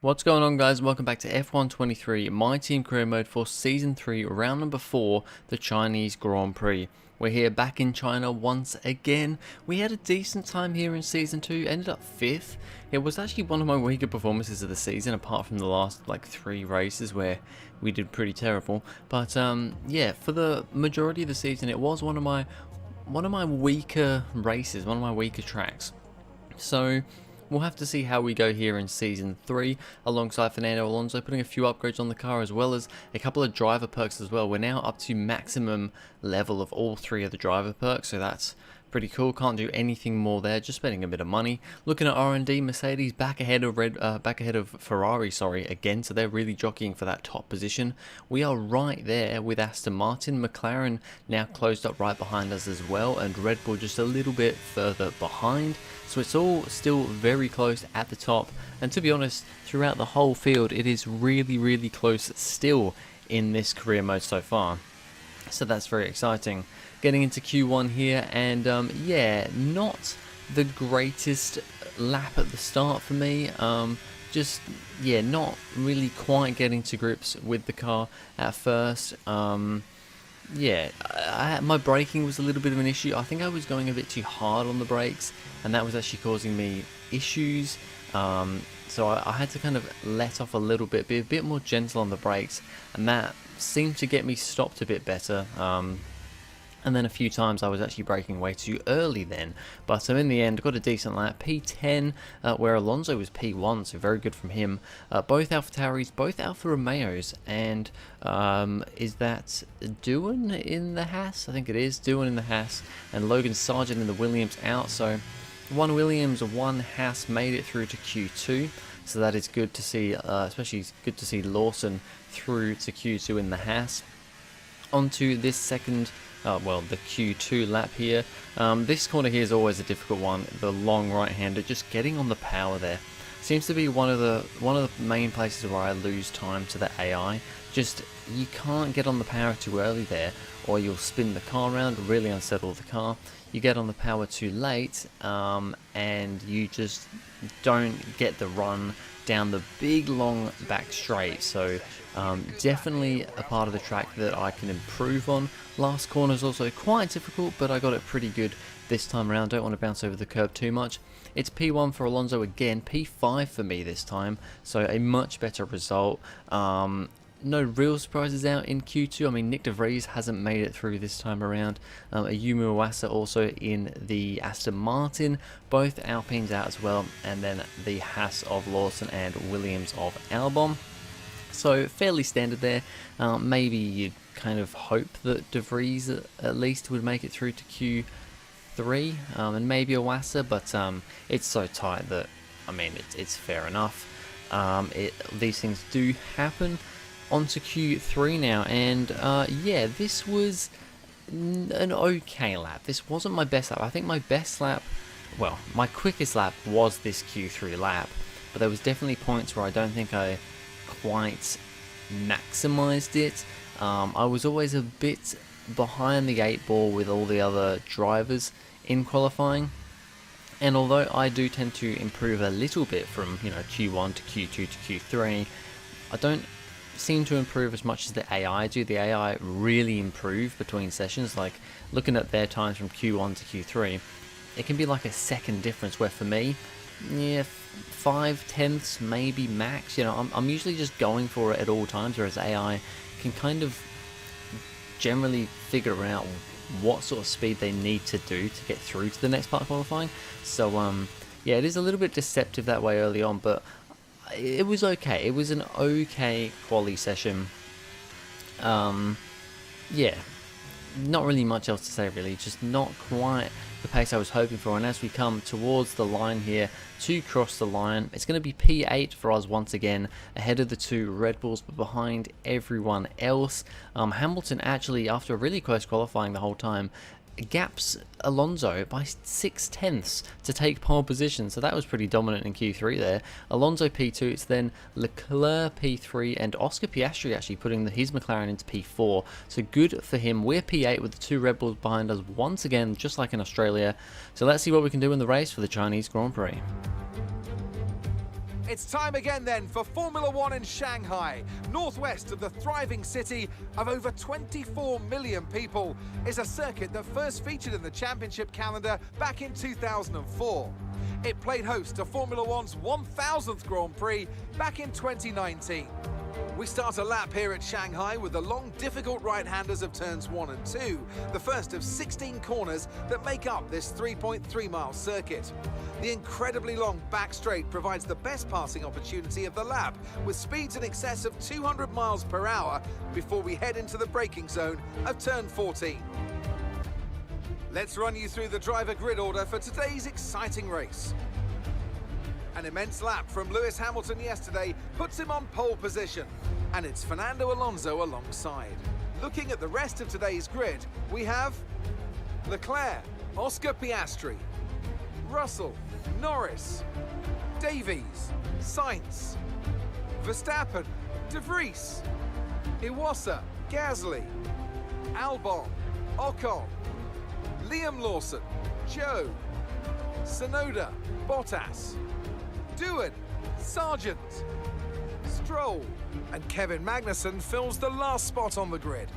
What's going on, guys? Welcome back to F123, my team career mode for Season 3, round number 4, the Chinese Grand Prix. We're here back in China once again. We had a decent time here in Season 2, ended up 5th. It was actually one of my weaker performances of the season, apart from the last, 3 races where we did pretty terrible. But, yeah, for the majority of the season, it was one of my weaker races, one of my weaker tracks. So we'll have to see how we go here in Season 3, alongside Fernando Alonso putting a few upgrades on the car, as well as a couple of driver perks as well. We're now up to maximum level of all 3 of the driver perks, so that's pretty cool. Can't do anything more there, just spending a bit of money. Looking at R&D, Mercedes back ahead of Ferrari, again, so they're really jockeying for that top position. We are right there with Aston Martin. McLaren now closed up right behind us as well, and Red Bull just a little bit further behind. So it's all still very close at the top, and to be honest, throughout the whole field it is really close still in this career mode so far. So that's very exciting. Getting into Q1 here, and yeah, not the greatest lap at the start for me. Just, yeah, not really quite getting to grips with the car at first. Yeah, my braking was a little bit of an issue. I think I was going a bit too hard on the brakes, and that was actually causing me issues. So I had to kind of let off a little bit, be a bit more gentle on the brakes, and that seemed to get me stopped a bit better. And then a few times I was actually braking way too early then. But in the end, got a decent lap. P10, where Alonso was P1, so very good from him. Both AlphaTauris, both Alfa Romeos, and is that Doohan in the Haas? I think it is, Doohan in the Haas, and Logan Sargent in the Williams out. So one Williams, one Haas made it through to Q2. So that is good to see, especially good to see Lawson through to Q2 in the Haas. Onto this second, well, the Q2 lap here. This corner here is always a difficult one. The long right-hander, just getting on the power there seems to be one of the main places where I lose time to the AI. Just, you can't get on the power too early there, or you'll spin the car around, really unsettle the car. You get on the power too late, and you just don't get the run down the big long back straight. So definitely a part of the track that I can improve on. Last corner is also quite difficult, but I got it pretty good this time around. Don't want to bounce over the curb too much. It's P1 for Alonso again, P5 for me this time, so a much better result. No real surprises out in Q2. I mean, Nick de Vries hasn't made it through this time around. Ayumu Iwasa also in the Aston Martin. Both Alpines out as well. And then the Haas of Lawson and Williams of Albon. So fairly standard there. Maybe you'd kind of hope that de Vries at least would make it through to Q3. And maybe Iwasa. But it's so tight that, I mean, it's fair enough. These things do happen. On to Q3 now, and yeah, this was an okay lap. This wasn't my best lap. I think my best lap, well, my quickest lap was this Q3 lap, but there was definitely points where I don't think I quite maximized it. I was always a bit behind the 8 ball with all the other drivers in qualifying, and although I do tend to improve a little bit from, you know, Q1 to Q2 to Q3, I don't seem to improve as much as the AI do. The AI really improve between sessions. Like, looking at their times from Q1 to Q3, it can be like a second difference, where for me, yeah, 5/10 maybe max. You know, I'm usually just going for it at all times, whereas AI can kind of generally figure out what sort of speed they need to do to get through to the next part of qualifying. So yeah, it is a little bit deceptive that way early on, but it was okay. It was an okay quali session. Yeah, not really much else to say really, just not quite the pace I was hoping for. And as we come towards the line here to cross the line, it's going to be P8 for us once again, ahead of the 2 Red Bulls, but behind everyone else. Hamilton actually, after a really close qualifying the whole time, gaps Alonso by 6/10 to take pole position, so that was pretty dominant in Q3 there. Alonso P2, it's then Leclerc P3 and Oscar Piastri actually putting his McLaren into P4, so good for him. We're P8 with the 2 Red Bulls behind us once again, just like in Australia. So let's see what we can do in the race for the Chinese Grand Prix. It's time again then for Formula One in Shanghai. Northwest of the thriving city of over 24 million people is a circuit that first featured in the championship calendar back in 2004. It played host to Formula One's 1000th Grand Prix back in 2019. We start a lap here at Shanghai with the long, difficult right-handers of turns 1 and 2, the first of 16 corners that make up this 3.3-mile circuit. The incredibly long back straight provides the best passing opportunity of the lap, with speeds in excess of 200 miles per hour before we head into the braking zone of turn 14. Let's run you through the driver grid order for today's exciting race. An immense lap from Lewis Hamilton yesterday puts him on pole position, and it's Fernando Alonso alongside. Looking at the rest of today's grid, we have Leclerc, Oscar Piastri, Russell, Norris, Davies, Sainz, Verstappen, De Vries, Iwasa, Gasly, Albon, Ocon, Liam Lawson, Joe, Tsunoda, Bottas, Doohan, Sargent, Stroll, and Kevin Magnussen fills the last spot on the grid.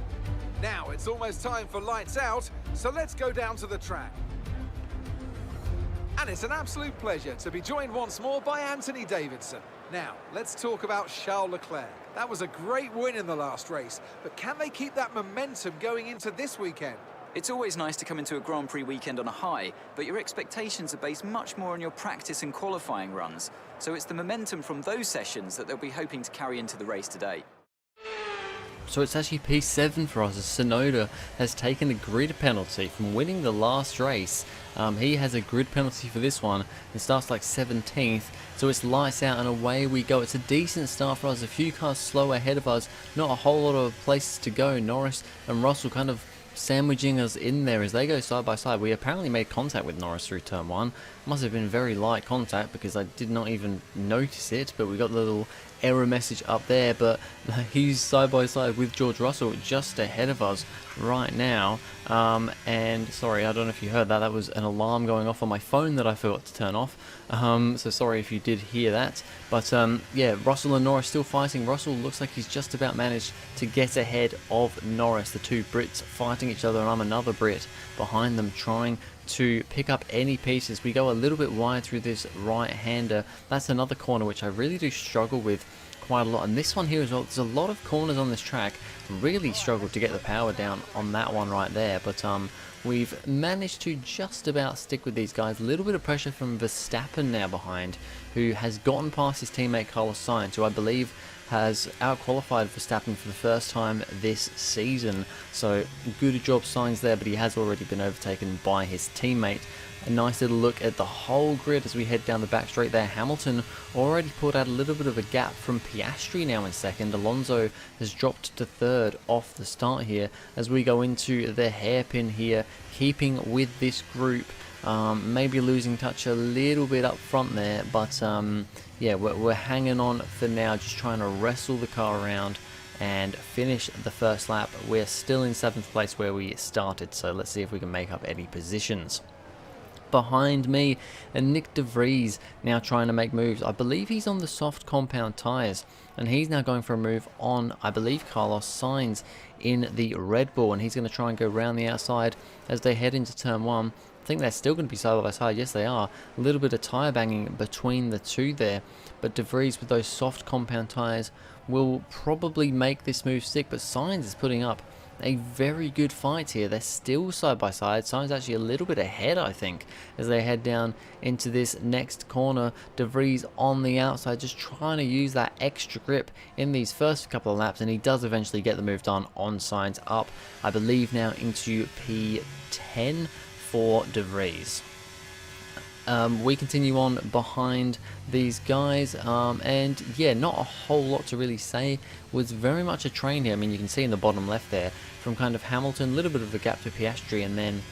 Now it's almost time for lights out, so let's go down to the track. And it's an absolute pleasure to be joined once more by Anthony Davidson. Now, let's talk about Charles Leclerc. That was a great win in the last race, but can they keep that momentum going into this weekend? It's always nice to come into a Grand Prix weekend on a high, but your expectations are based much more on your practice and qualifying runs. So it's the momentum from those sessions that they'll be hoping to carry into the race today. So it's actually P7 for us, as Tsunoda has taken a grid penalty from winning the last race. He has a grid penalty for this one. It starts like 17th, so it's lights out and away we go. It's a decent start for us, a few cars slow ahead of us, not a whole lot of places to go. Norris and Russell kind of sandwiching us in there as they go side by side. We apparently made contact with Norris through turn 1. Must have been very light contact because I did not even notice it, but we got the little error message up there. But he's side by side with George Russell just ahead of us right now. And sorry, I don't know if you heard that. That was an alarm going off on my phone that I forgot to turn off. So sorry if you did hear that. But yeah, Russell and Norris still fighting. Russell looks like he's just about managed to get ahead of Norris. The two Brits fighting each other, and I'm another Brit behind them trying to pick up any pieces. We go a little bit wide through this right-hander. That's another corner which I really do struggle with quite a lot, and this one here as well. There's a lot of corners on this track. Really struggled to get the power down on that one right there, but we've managed to just about stick with these guys. A little bit of pressure from Verstappen now behind, who has gotten past his teammate Carlos Sainz, who I believe has out-qualified Verstappen for the first time this season. So good job Sainz there, but he has already been overtaken by his teammate. A nice little look at the whole grid as we head down the back straight there. Hamilton already pulled out a little bit of a gap from Piastri now in second. Alonso has dropped to third off the start here as we go into the hairpin here, keeping with this group. Maybe losing touch a little bit up front there, but yeah, we're hanging on for now, just trying to wrestle the car around and finish the first lap. We're still in 7th place where we started, so let's see if we can make up any positions. Behind me, and Nick De Vries now trying to make moves. I believe he's on the soft compound tyres, and he's now going for a move on, I believe, Carlos Sainz in the Red Bull, and he's going to try and go around the outside as they head into turn 1. I think they're still going to be side by side. Yes, they are. A little bit of tyre banging between the two there, but De Vries with those soft compound tyres will probably make this move stick, but Sainz is putting up a very good fight here. They're still side by side. Sainz actually a little bit ahead, I think, as they head down into this next corner. De Vries on the outside, just trying to use that extra grip in these first couple of laps, and he does eventually get the move done on Sainz, up, I believe, now into P10 for De Vries. We continue on behind these guys, and yeah, not a whole lot to really say. Was very much a train here. I mean, you can see in the bottom left there from kind of Hamilton, a little bit of a gap to Piastri, and then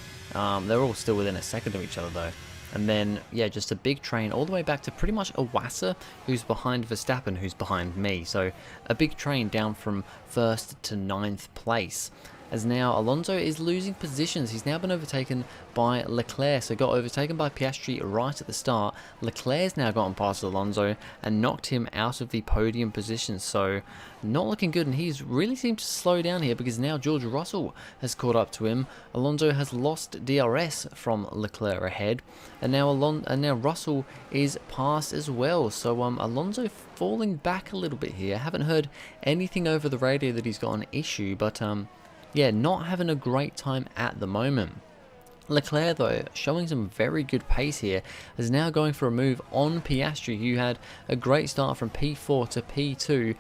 they're all still within a second of each other though. And then, yeah, just a big train all the way back to pretty much Iwasa, who's behind Verstappen, who's behind me. So a big train down from 1st to 9th place. as now Alonso is losing positions. He's now been overtaken by Leclerc, so got overtaken by Piastri right at the start. Leclerc's now gotten past Alonso and knocked him out of the podium position, so not looking good, and he's really seemed to slow down here because now George Russell has caught up to him. Alonso has lost DRS from Leclerc ahead, and now Russell is passed as well, so Alonso falling back a little bit here. Haven't heard anything over the radio that he's got an issue, but yeah, not having a great time at the moment. Leclerc, though, showing some very good pace here, is now going for a move on Piastri, who had a great start from P4 to P2.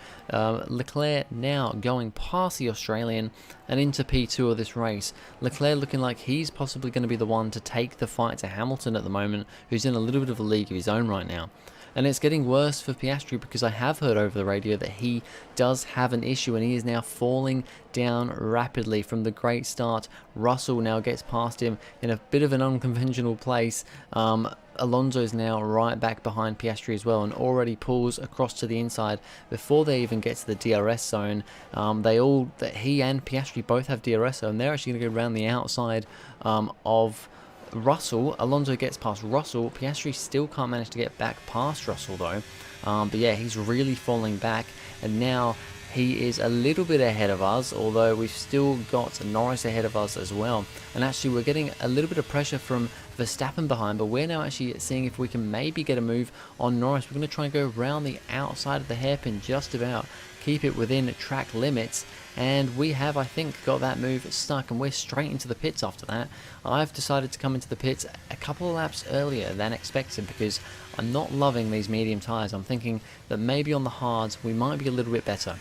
Leclerc now going past the Australian and into P2 of this race. Leclerc looking like he's possibly going to be the one to take the fight to Hamilton at the moment, who's in a little bit of a league of his own right now. And it's getting worse for Piastri because I have heard over the radio that he does have an issue and he is now falling down rapidly from the great start. Russell now gets past him in a bit of an unconventional place. Alonso is now right back behind Piastri as well and already pulls across to the inside before they even get to the DRS zone. He and Piastri both have DRS zone. They're actually going to go around the outside of Russell. Alonso gets past Russell. Piastri still can't manage to get back past Russell though. But yeah, he's really falling back, and now he is a little bit ahead of us, although we've still got Norris ahead of us as well. And actually we're getting a little bit of pressure from Verstappen behind, but we're now actually seeing if we can maybe get a move on Norris. We're going to try and go around the outside of the hairpin just about, keep it within track limits, and we have, I think, got that move stuck, and we're straight into the pits after that. I've decided to come into the pits a couple of laps earlier than expected because I'm not loving these medium tyres. I'm thinking that maybe on the hards we might be a little bit better.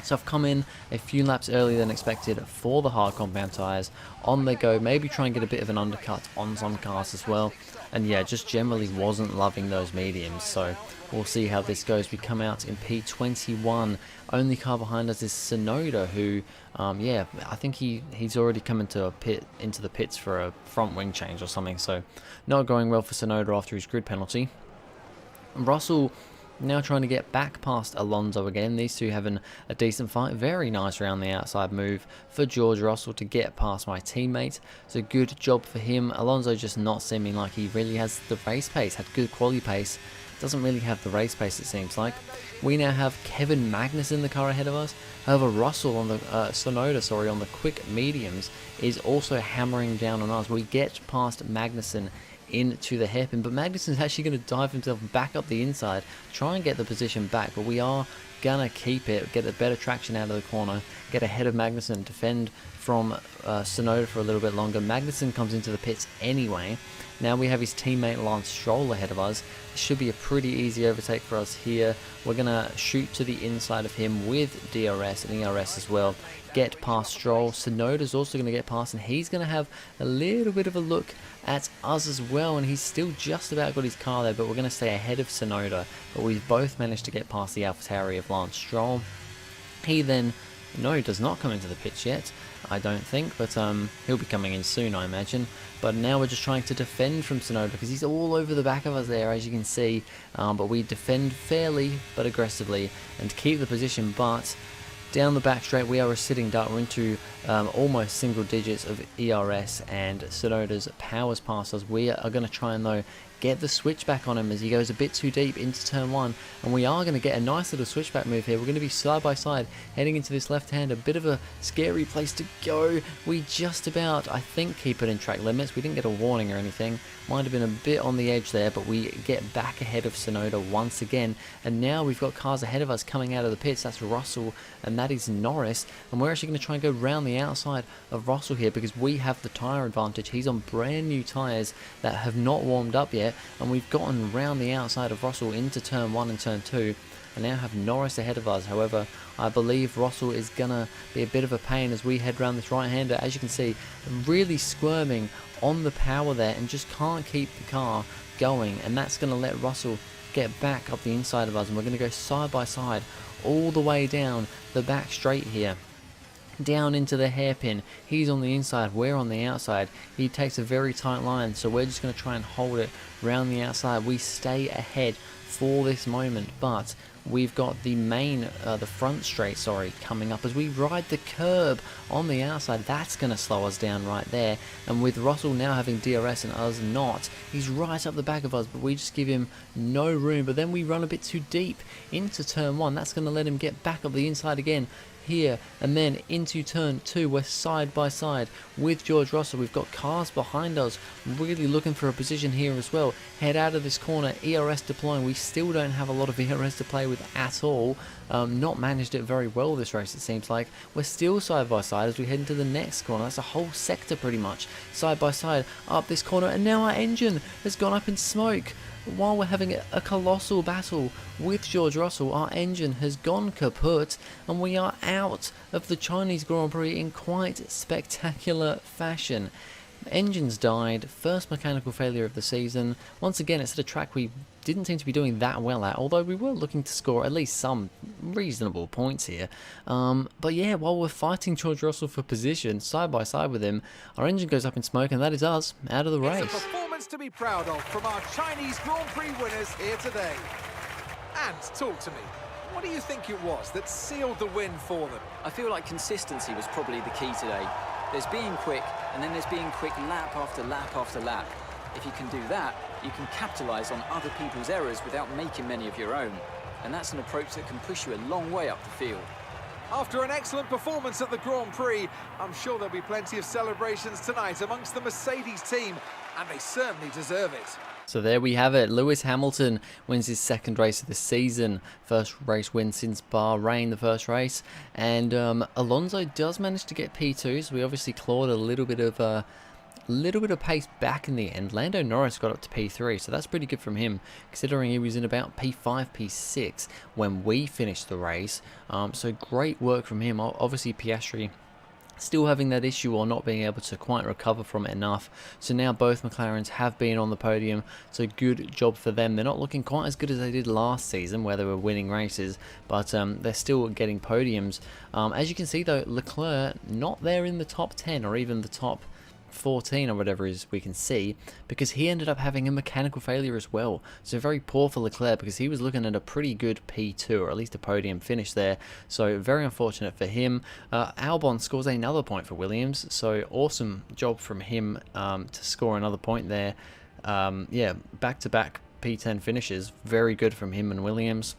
So I've come in a few laps earlier than expected for the hard compound tyres. On they go, maybe try and get a bit of an undercut on some cars as well. And yeah, just generally wasn't loving those mediums. So we'll see how this goes. We come out in P21. Only car behind us is Tsunoda, who, yeah, I think he's already come into the pits for a front wing change or something. So not going well for Tsunoda after his grid penalty. Russell now trying to get back past Alonso again. These two having a decent fight. Very nice around the outside move for George Russell to get past my teammate. It's a good job for him. Alonso just not seeming like he really has the race pace. Had good quality pace. Doesn't really have the race pace, it seems like. We now have Kevin Magnussen in the car ahead of us. However, Russell on the Tsunoda, on the quick mediums is also hammering down on us. We get past Magnussen into the hairpin, but Magnussen's actually going to dive himself back up the inside, try and get the position back, but we are gonna keep it, get a better traction out of the corner, get ahead of Magnussen, defend from Tsunoda for a little bit longer. Magnussen comes into the pits anyway. Now we have his teammate Lance Stroll ahead of us. It should be a pretty easy overtake for us here. We're gonna shoot to the inside of him with DRS and ERS as well. Get past Stroll. Tsunoda's also going to get past, and he's going to have a little bit of a look at us as well, and he's still just about got his car there, but we're going to stay ahead of Tsunoda. But we've both managed to get past the AlphaTauri of Lance Stroll. He then, no, he does not come into the pits yet, I don't think, but he'll be coming in soon, I imagine. But now we're just trying to defend from Tsunoda because he's all over the back of us there, as you can see. But we defend fairly but aggressively and keep the position, but down the back straight we are a sitting duck. We're into almost single digits of ERS, and Tsunoda's powers past us. We are going to try and, though, get the switchback on him as he goes a bit too deep into turn one, and we are going to get a nice little switchback move here. We're going to be side by side heading into this left hand, a bit of a scary place to go. We just about, I think, keep it in track limits. We didn't get a warning or anything, might have been a bit on the edge there, but we get back ahead of Tsunoda once again, and now we've got cars ahead of us coming out of the pits. That's Russell and that is Norris, and we're actually going to try and go round the outside of Russell here because we have the tyre advantage. He's on brand new tyres that have not warmed up yet, and we've gotten round the outside of Russell into turn 1 and turn 2 and now have Norris ahead of us. However, I believe Russell is gonna be a bit of a pain as we head round this right-hander. As you can see, really squirming on the power there and just can't keep the car going, and that's gonna let Russell get back up the inside of us, and we're gonna go side by side all the way down the back straight here, down into the hairpin. He's on the inside, we're on the outside. He takes a very tight line, so we're just going to try and hold it round the outside. We stay ahead for this moment, but we've got the the front straight, sorry, coming up as we ride the curb on the outside. That's going to slow us down right there. And with Russell now having DRS and us not, he's right up the back of us, but we just give him no room. But then we run a bit too deep into turn 1. That's going to let him get back up the inside again here, and then into turn 2. We're side by side with George Russell. We've got cars behind us really looking for a position here as well. Head out of this corner, ERS deploying. We still don't have a lot of ERS to play with at all. Not managed it very well this race, it seems like. We're still side by side as we head into the next corner. That's a whole sector pretty much side by side up this corner, and now our engine has gone up in smoke. While we're having a colossal battle with George Russell, our engine has gone kaput and we are out of the Chinese Grand Prix in quite spectacular fashion. Engines died, first mechanical failure of the season. Once again, it's at a track we didn't seem to be doing that well at, although we were looking to score at least some reasonable points here. But yeah, while we're fighting George Russell for position, side by side with him, our engine goes up in smoke, and that is us out of the race. It's a performance to be proud of from our Chinese Grand Prix winners here today. And talk to me, what do you think it was that sealed the win for them? I feel like consistency was probably the key today. There's being quick, and then there's being quick lap after lap after lap. If you can do that, you can capitalise on other people's errors without making many of your own. And that's an approach that can push you a long way up the field. After an excellent performance at the Grand Prix, I'm sure there'll be plenty of celebrations tonight amongst the Mercedes team, and they certainly deserve it. So there we have it. Lewis Hamilton wins his second race of the season. First race win since Bahrain, the first race. And Alonso does manage to get P2, so we obviously clawed a little bit of pace back in the end. Lando Norris got up to P3, so that's pretty good from him, considering he was in about P5, P6 when we finished the race. So great work from him. Obviously Piastri still having that issue or not being able to quite recover from it enough. So now both McLarens have been on the podium, so good job for them. They're not looking quite as good as they did last season where they were winning races, but they're still getting podiums. As you can see though, Leclerc not there in the top 10 or even the top 14 or whatever it is we can see, because he ended up having a mechanical failure as well. So very poor for Leclerc, because he was looking at a pretty good P2 or at least a podium finish there. So very unfortunate for him. Albon scores another point for Williams, so awesome job from him to score another point there. Yeah, back-to-back P10 finishes, very good from him and Williams.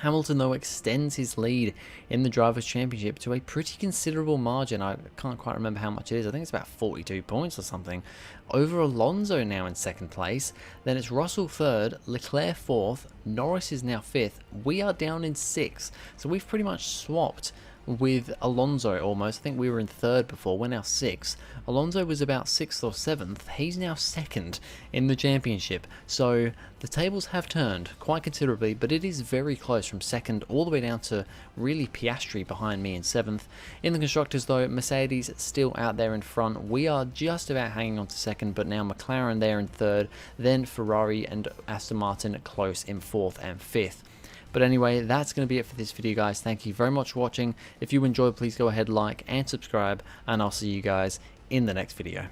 Hamilton, though, extends his lead in the Drivers' Championship to a pretty considerable margin. I can't quite remember how much it is. I think it's about 42 points or something. Over Alonso now in second place. Then it's Russell third, Leclerc fourth, Norris is now fifth. We are down in sixth. So we've pretty much swapped with Alonso almost. I think we were in third before, we're now sixth. Alonso was about sixth or seventh. He's now second in the championship. So the tables have turned quite considerably, but it is very close from second all the way down to really Piastri behind me in seventh. In the constructors though, Mercedes still out there in front. We are just about hanging on to second, but now McLaren there in third, then Ferrari and Aston Martin close in fourth and fifth. But anyway, that's going to be it for this video, guys. Thank you very much for watching. If you enjoyed, please go ahead, like and subscribe, and I'll see you guys in the next video.